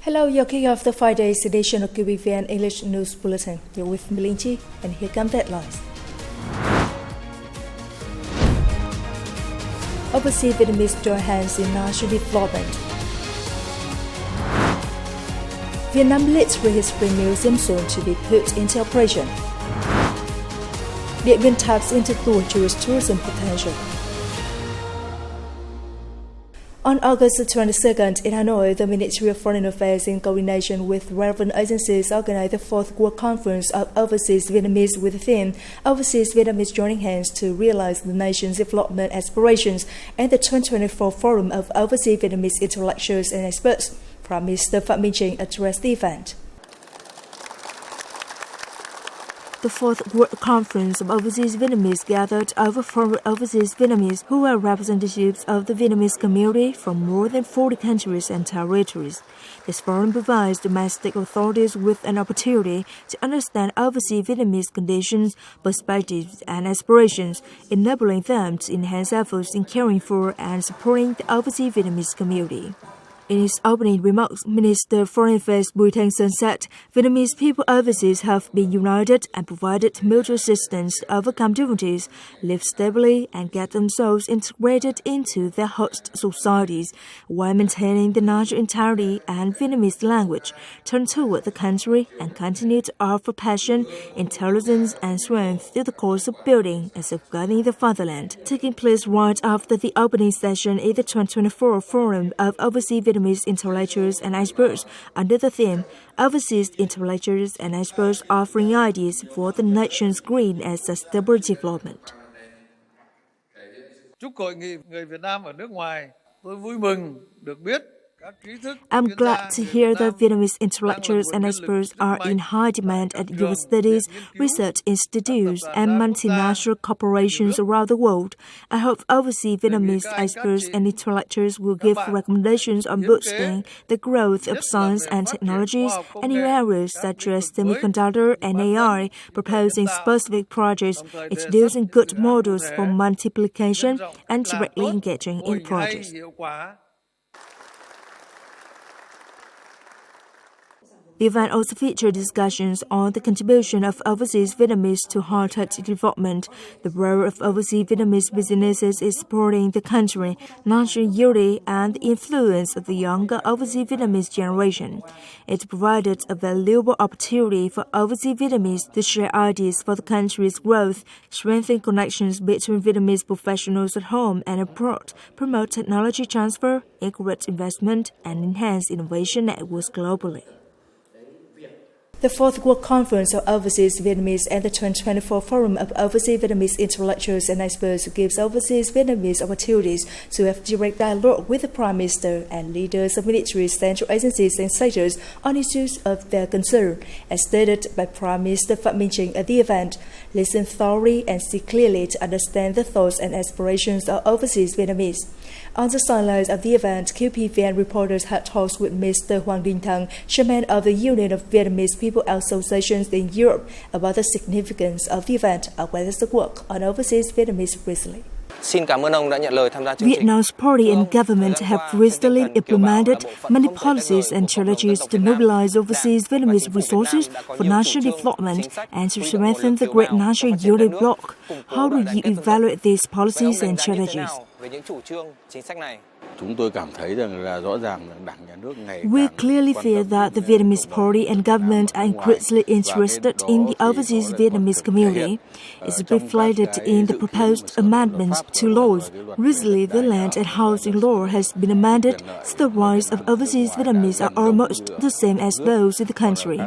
Hello, you're kicking off the 5 days edition of QPVN English News Bulletin. You're with Milinchi, and here come the headlines. Overseas Vietnamese join hands in national development. Vietnam Literary History Museum soon to be put into operation. DIEN taps into tourist tourism potential. On August 22nd, in Hanoi, the Ministry of Foreign Affairs, in coordination with relevant agencies, organized the 4th World Conference of Overseas Vietnamese with the theme Overseas Vietnamese Joining Hands to Realize the Nation's Development Aspirations and the 2024 Forum of Overseas Vietnamese Intellectuals and Experts. Prime Minister Phạm Minh Chính addressed the event. The 4th World Conference of Overseas Vietnamese gathered over 400 overseas Vietnamese who are representatives of the Vietnamese community from more than 40 countries and territories. This forum provides domestic authorities with an opportunity to understand overseas Vietnamese conditions, perspectives, and aspirations, enabling them to enhance efforts in caring for and supporting the overseas Vietnamese community. In his opening remarks, Minister of Foreign Affairs Bùi Thanh Sơn said Vietnamese people overseas have been united and provided mutual assistance to overcome difficulties, live stably, and get themselves integrated into their host societies, while maintaining the national integrity and Vietnamese language, turn toward the country and continue to offer passion, intelligence, and strength to the cause of building and safeguarding the fatherland. Taking place right after the opening session in the 2024 Forum of Overseas Vietnamese Intellectuals and Experts under the theme Overseas Intellectuals and Experts Offering Ideas for the Nation's Green and Sustainable Development. Chúc hội nghị người Việt Nam ở nước ngoài, tôi vui mừng được biết. I'm glad to hear that Vietnamese intellectuals and experts are in high demand at universities, research institutes, and multinational corporations around the world. I hope overseas Vietnamese experts and intellectuals will give recommendations on boosting the growth of science and technologies and new areas such as semiconductor and AI, proposing specific projects, introducing good models for multiplication, and directly engaging in projects. The event also featured discussions on the contribution of overseas Vietnamese to high-tech development, the role of overseas Vietnamese businesses in supporting the country, national unity, and the influence of the younger overseas Vietnamese generation. It provided a valuable opportunity for overseas Vietnamese to share ideas for the country's growth, strengthen connections between Vietnamese professionals at home and abroad, promote technology transfer, encourage investment, and enhance innovation networks globally. The 4th World Conference of Overseas Vietnamese and the 2024 Forum of Overseas Vietnamese Intellectuals and Experts gives overseas Vietnamese opportunities to have direct dialogue with the Prime Minister and leaders of military, central agencies and sectors on issues of their concern. As stated by Prime Minister Phạm Minh Chính at the event, listen thoroughly and see clearly to understand the thoughts and aspirations of overseas Vietnamese. On the sidelines of the event, QPVN reporters had talks with Mr. Hoàng Đình Thăng, chairman of the Union of Vietnamese People Associations in Europe, about the significance of the event as well as the work on overseas Vietnamese recently. Vietnam's party and government have recently implemented many policies and strategies to mobilize overseas Vietnamese resources for national development and to strengthen the great national unity bloc. How do you evaluate these policies and strategies? We clearly feel that the Vietnamese party and government are increasingly interested in the overseas Vietnamese community. It's reflected in the proposed amendments to laws. Recently, the land and housing law has been amended, so the rights of overseas Vietnamese are almost the same as those in the country.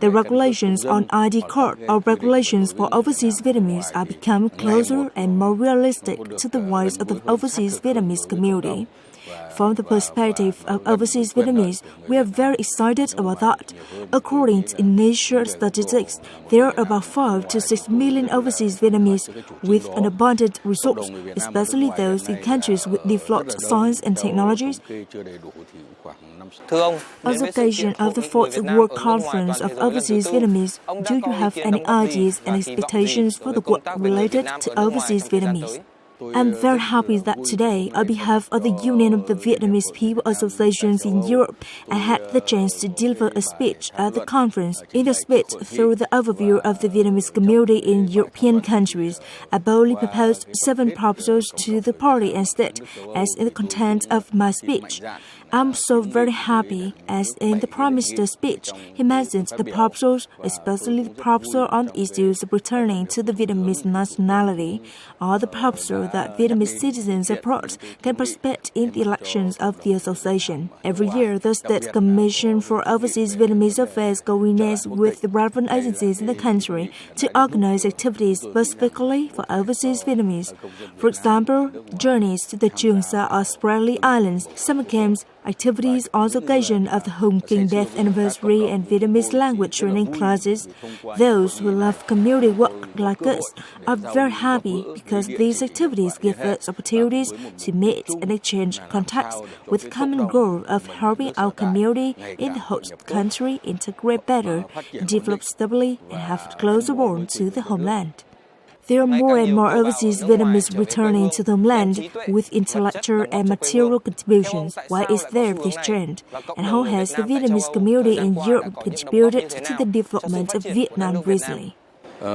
The regulations on ID card or regulations for overseas Vietnamese are becoming closer and more realistic to the rights of the overseas Vietnamese community. From the perspective of overseas Vietnamese, we are very excited about that. According to initial statistics, there are about 5 to 6 million overseas Vietnamese with an abundant resource, especially those in countries with developed science and technologies. On the occasion of the 4th World Conference of Overseas Vietnamese, do you have any ideas and expectations for the work related to overseas Vietnamese? I'm very happy that today, on behalf of the Union of the Vietnamese People Associations in Europe, I had the chance to deliver a speech at the conference. In the speech, through the overview of the Vietnamese community in European countries, I boldly proposed 7 proposals to the party and state, as in the content of my speech. I'm so very happy, as in the Prime Minister's speech, he mentioned the proposals, especially the proposal on the issues of returning to the Vietnamese nationality, or the proposal that Vietnamese citizens abroad can participate in the elections of the association. Every year, the State Commission for Overseas Vietnamese Affairs coordinates with the relevant agencies in the country to organize activities specifically for overseas Vietnamese. For example, journeys to the CHUA'S or Spratly Islands, summer camps, activities on the occasion of the Home King Death Anniversary and Vietnamese language training classes. Those who love community work like us are very happy because these activities give us opportunities to meet and exchange contacts with the common goal of helping our community in the host country integrate better, develop stably, and have closer bond to the homeland. There are more and more overseas Vietnamese returning to the homeland with intellectual and material contributions. Why is there this trend? And how has the Vietnamese community in Europe contributed to the development of Vietnam recently? For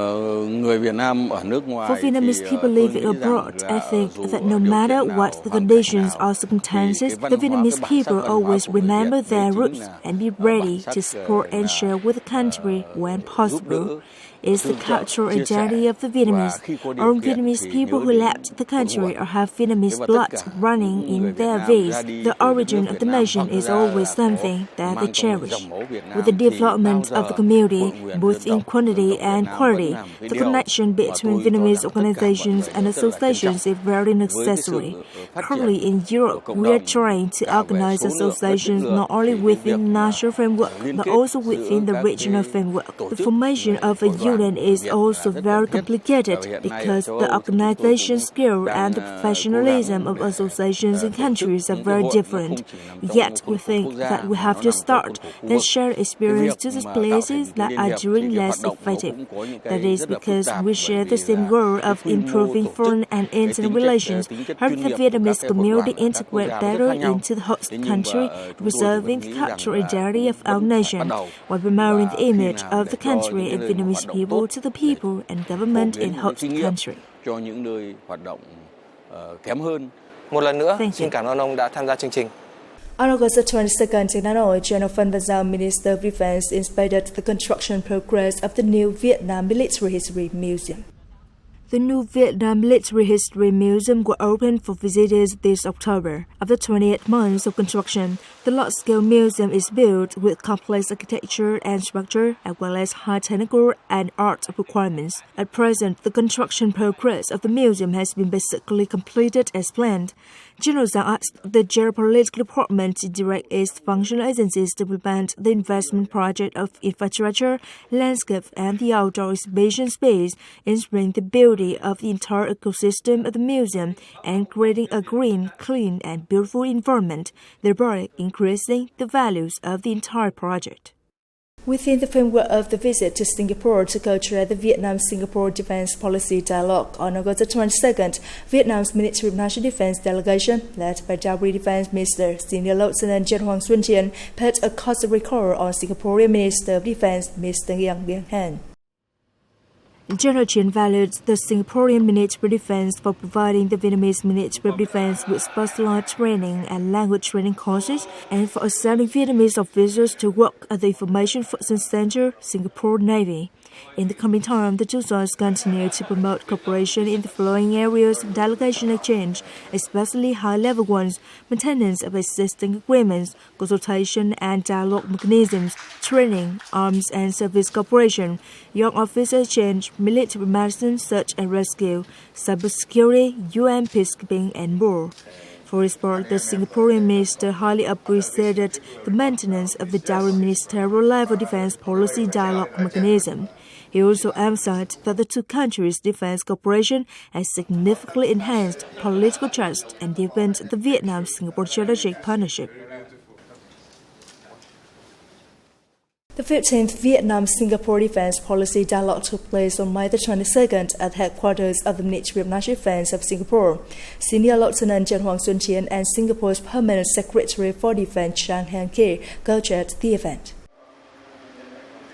Vietnamese people living abroad, I think that no matter what the conditions or circumstances, the Vietnamese people always remember their roots and be ready to support and share with the country when possible. Is the cultural identity of the Vietnamese. All Vietnamese people who left the country or have Vietnamese blood running in their veins, the origin of the nation is always something that they cherish. With the development of the community, both in quantity and quality, the connection between Vietnamese organizations and associations is very necessary. Currently in Europe, we are trying to organize associations not only within the national framework, but also within the regional framework. The formation of a union is also very complicated because the organization skill and the professionalism of associations in countries are very different. Yet we think that we have to start, then share experience to those places that are doing less effective. That is because we share the same goal of improving foreign and internal relations, helping the Vietnamese community integrate better into the host country, preserving the cultural identity of our nation, while promoting the image of the country and Vietnamese people to the people and government in host country. Một lần nữa, xin cảm ơn ông đã tham gia chương trình. On August 22nd, in Hanoi, General Phan Van Giao, Minister of Defense, inspected the construction progress of the new Vietnam Military History Museum. The new Vietnam Military History Museum will open for visitors this October. After 28 months of construction, the large-scale museum is built with complex architecture and structure, as well as high technical and art requirements. At present, the construction progress of the museum has been basically completed as planned. General Zhang asked the Geopolitical Department to direct its functional agencies to prevent the investment project of infrastructure, landscape, and the outdoor exhibition space, ensuring the beauty of the entire ecosystem of the museum and creating a green, clean, and beautiful environment, thereby increasing the values of the entire project. Within the framework of the visit to Singapore to co-chair the Vietnam-Singapore Defense Policy Dialogue on August 22nd, Vietnam's Ministry of National Defense delegation, led by Deputy Defense Minister Senior Lieutenant General Hoàng Xuân Chiến, paid a cursory call on Singaporean Minister of Defense Mr. Giang Biên Han. General Chiến valued the Singaporean Ministry of Defense for providing the Vietnamese Ministry of Defense with specialized training and language training courses and for assigning Vietnamese officers to work at the Information Forces Center, Singapore Navy. In the coming time, the two sides continue to promote cooperation in the following areas of delegation exchange, especially high-level ones: maintenance of existing agreements, consultation and dialogue mechanisms, training, arms and service cooperation, young officer exchange, military medicine, search and rescue, cybersecurity, UN peacekeeping, and more. For his part, the Singaporean minister highly appreciated the maintenance of the direct ministerial-level defense policy dialogue mechanism. He also emphasized that the two countries' defense cooperation has significantly enhanced political trust and deepened the Vietnam-Singapore strategic partnership. The 15th Vietnam-Singapore Defense Policy Dialogue took place on May the 22nd at headquarters of the Ministry of National Defense of Singapore. Senior Lieutenant General Xuân Chien and Singapore's Permanent Secretary for Defense Chan Han Kee co-chaired the event.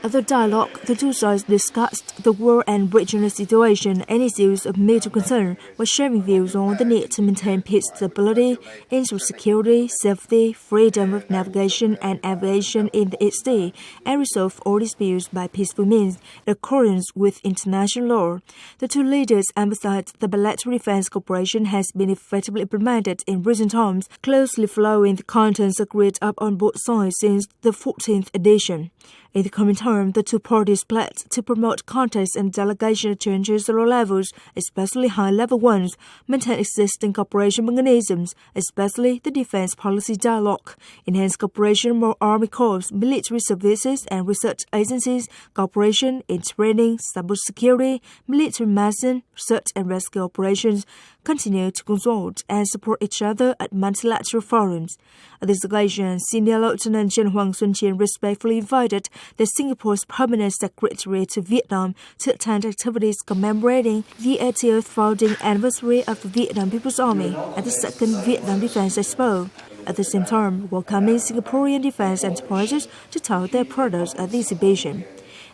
At the dialogue, the two sides discussed the world and regional situation and issues of mutual concern, while sharing views on the need to maintain peace, stability, internal security, safety, freedom of navigation and aviation in the East Sea, and resolve all disputes by peaceful means in accordance with international law. The two leaders emphasized that bilateral defense cooperation has been effectively implemented in recent times, closely following the contents agreed up on both sides since the 14th edition. In the coming term, the two parties pledged to promote contacts and delegation exchanges at all levels, especially high-level ones, maintain existing cooperation mechanisms, especially the defense policy dialogue, enhance cooperation among army corps, military services and research agencies, cooperation in training, cybersecurity, military medicine, search and rescue operations, continue to consult and support each other at multilateral forums. At this occasion, Senior Lieutenant General Xuân Chien respectfully invited the Singapore's Permanent Secretary to Vietnam to attend activities commemorating the 80th founding anniversary of the Vietnam People's Army and the Second Vietnam Defense Expo. At the same time, welcoming Singaporean defense enterprises to tout their products at the exhibition.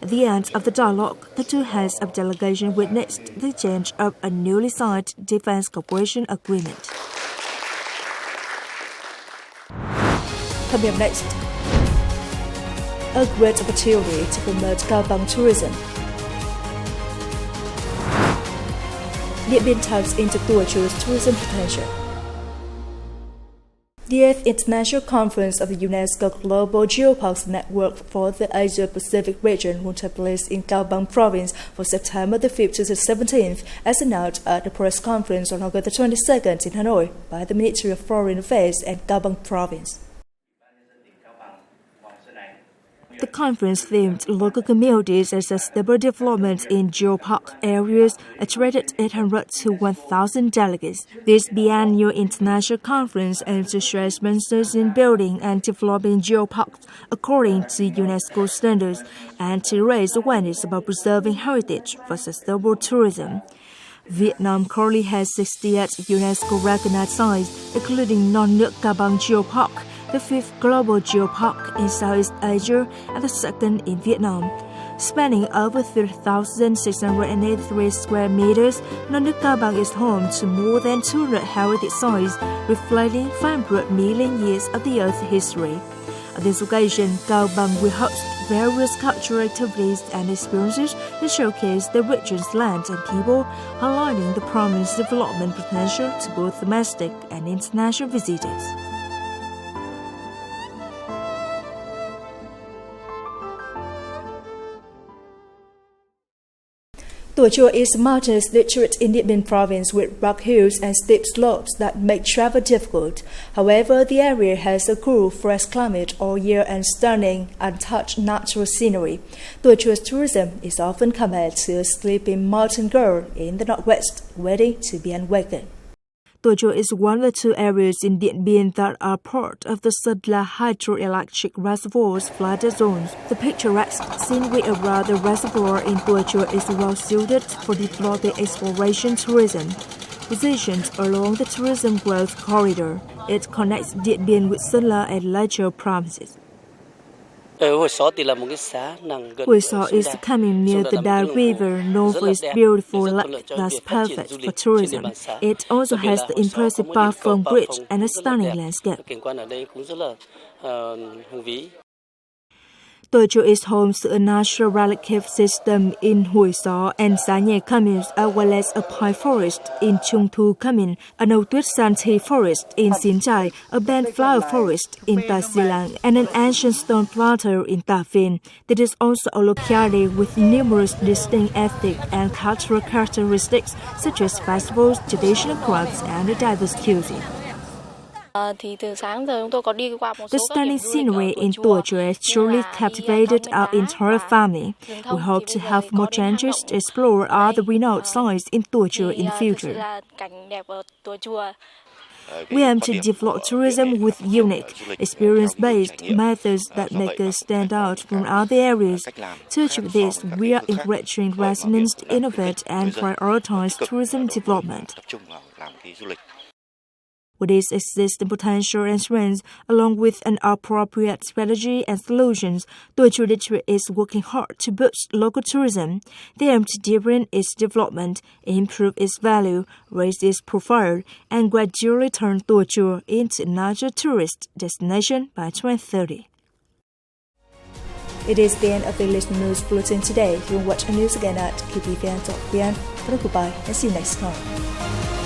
At the end of the dialogue, the two heads of delegation witnessed the exchange of a newly signed defense cooperation agreement. Coming up next, a great opportunity to promote Cao Bằng tourism. Điện Biên taps into Tuachu's tourism potential. The 8th International Conference of the UNESCO Global Geoparks Network for the Asia-Pacific region will take place in Cao Bằng Province from September the 5th to the 17th, as announced at the press conference on August the 22nd in Hanoi by the Ministry of Foreign Affairs and Cao Bằng Province. The conference themed local communities and sustainable development in geopark areas attracted 800 to 1,000 delegates. This biannual international conference aims to share experiences in building and developing geoparks according to UNESCO standards and to raise awareness about preserving heritage for sustainable tourism. Vietnam currently has 68 UNESCO-recognized sites, including Non Nước Cao Bằng Geopark, the 5th global geopark in Southeast Asia and the 2nd in Vietnam. Spanning over 3,683 square meters, Non Nước Cao Bằng is home to more than 200 heritage sites, reflecting 500 million years of the Earth's history. At this occasion, Cao Bằng will host various cultural activities and experiences that showcase the region's land and people, highlighting the province's development potential to both domestic and international visitors. Tua Chua is a mountainous district in Điện Biên province with rock hills and steep slopes that make travel difficult. However, the area has a cool, fresh climate all year and stunning, untouched natural scenery. Tua Chua's tourism is often compared to a sleeping mountain girl in the northwest, waiting to be awakened. Tua Chua is one of the two areas in Điện Biên that are part of the Sadla hydroelectric reservoir's flooded zones. The picturesque scenery around the reservoir in Tua Chua is well suited for developing exploration tourism. Positioned along the tourism growth corridor, it connects Điện Biên with Sơn La and Lai Châu provinces. Hue So is coming near the Đà River, known for its beautiful lake that's perfect for tourism. It also has the impressive Ba Phong Bridge and a stunning landscape. Tua Chua is home to a natural relic cave system in Hue So and Sa Nhè communes, as well as a pine forest in Trung Thu commune, an old tuyết san tea forest in Xin Chai, a band flower forest in Ta Silang, and an ancient stone plateau in Ta Phin. It is also a locality with numerous distinct ethnic and cultural characteristics, such as festivals, traditional crafts, and a diverse cuisine. The stunning scenery in Tua Chua has truly captivated our entire family. We hope to have more chances to explore other renowned sites in Tua Chua in the future. We aim to develop tourism with unique, experience-based methods that make us stand out from other areas. To achieve this, we are encouraging residents to innovate and prioritize tourism development. With its existing potential and strengths, along with an appropriate strategy and solutions, Đối Ngoại is working hard to boost local tourism. They aim to deepen its development, improve its value, raise its profile, and gradually turn Đối Ngoại into a larger tourist destination by 2030. It is the end of the listening news bulletin today. You can watch our news again at qpvn.vn. Goodbye and see you next time.